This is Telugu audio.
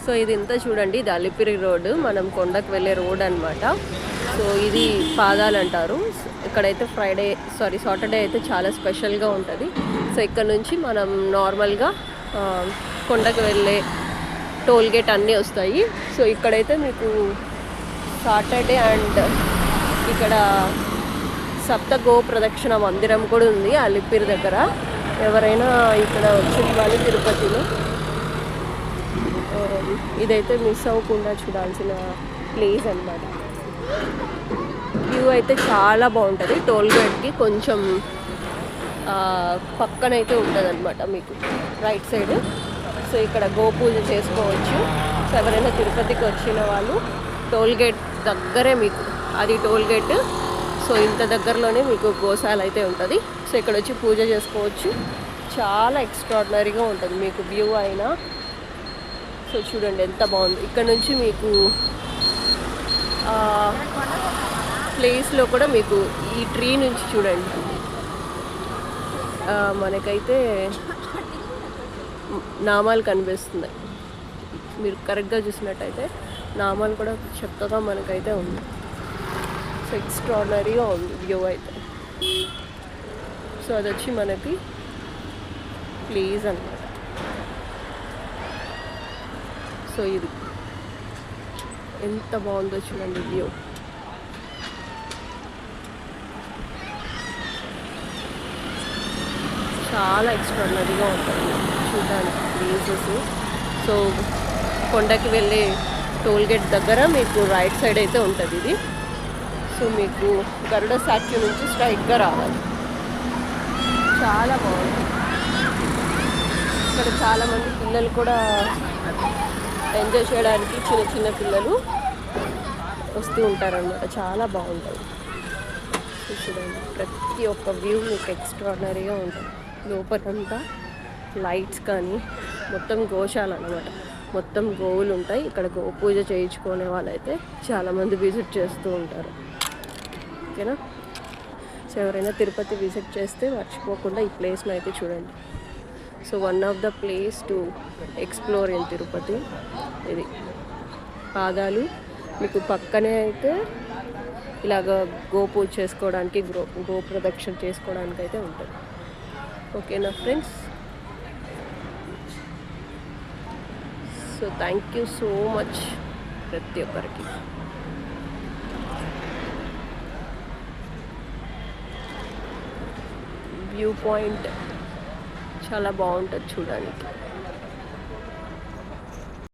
సో ఇది ఇంత చూడండి, ఇది అలిపిరి రోడ్డు, మనం కొండకు వెళ్ళే రోడ్ అనమాట. సో ఇది పాదాలు అంటారు. ఇక్కడైతే సాటర్డే అయితే చాలా స్పెషల్గా ఉంటుంది. సో ఇక్కడ నుంచి మనం నార్మల్గా కొండకు వెళ్ళే టోల్ గేట్ అన్నీ వస్తాయి. సో ఇక్కడైతే మీకు సాటర్డే అండ్ ఇక్కడ సప్త గో ప్రదక్షిణ మందిరం కూడా ఉంది అలిపిరి దగ్గర. ఎవరైనా ఇక్కడ వచ్చిన వాళ్ళు తిరుపతిలో ఇదైతే మిస్ అవ్వకుండా చూడాల్సిన ప్లేస్ అన్నమాట. వ్యూ అయితే చాలా బాగుంటుంది. టోల్ గేట్కి కొంచెం పక్కనైతే ఉంటుంది అనమాట మీకు రైట్ సైడ్. సో ఇక్కడ గోపూజ చేసుకోవచ్చు. సో ఎవరైనా తిరుపతికి వచ్చిన వాళ్ళు టోల్ గేట్ దగ్గరే మీకు అది టోల్ గేట్. సో ఇంత దగ్గరలోనే మీకు గోశాల అయితే ఉంటుంది. సో ఇక్కడ వచ్చి పూజ చేసుకోవచ్చు. చాలా ఎక్స్ట్రాడినరీగా ఉంటుంది మీకు వ్యూ అయినా. సో చూడండి ఎంత బాగుంది. ఇక్కడ నుంచి మీకు ప్లేస్లో కూడా మీకు ఈ ట్రీ నుంచి చూడండి, మనకైతే నామాలు కనిపిస్తున్నాయి. మీరు కరెక్ట్గా చూసినట్టయితే నామాలు కూడా చక్కగా మనకైతే ఉంది. సో ఎక్స్ట్రాడినరీగా ఉంది వ్యూ అయితే. సో అది వచ్చి మనకి ప్లేస్ అన్నమాట. సో ఇది ఎంత బాగుందో చూడండి వ్యూ. చాలా ఎక్స్ట్రాడినరీగా ఉంటుంది చూడడానికి ప్లేసెస్. సో కొండకి వెళ్ళే టోల్ గేట్ దగ్గర మీకు రైట్ సైడ్ అయితే ఉంటుంది ఇది. సో మీకు గరుడ స్టాచ్యూ నుంచి స్ట్రైట్గా రావాలి. చాలా బాగుంది. ఇక్కడ చాలామంది పిల్లలు కూడా ఎంజాయ్ చేయడానికి చిన్న చిన్న పిల్లలు వస్తూ ఉంటారన్నమాట. చాలా బాగుంటుంది. చూడండి ప్రతి ఒక్క వ్యూ మీకు ఎక్స్ట్రాడినరీగా ఉంటుంది. లోపలంతా లైట్స్ కానీ మొత్తం గోశాల అన్నమాట. మొత్తం గోవులు ఉంటాయి. ఇక్కడ గో పూజ చేయించుకునే వాళ్ళైతే చాలామంది విజిట్ చేస్తూ ఉంటారు. ఓకేనా? సో ఎవరైనా తిరుపతి విజిట్ చేస్తే మర్చిపోకుండా ఈ ప్లేస్ని అయితే చూడండి. So one of the place to explore in Tirupati ఇది. పాదాలు మీకు పక్కనే అయితే ఇలాగ గో పూజ చేసుకోవడానికి గో ప్రదక్షిణ చేసుకోవడానికి అయితే ఉంటుంది. ఓకేనా friends? So thank you so much ప్రతి ఒక్కరికి. వ్యూ పాయింట్ చాలా బాగుంటుంది చూడడానికి.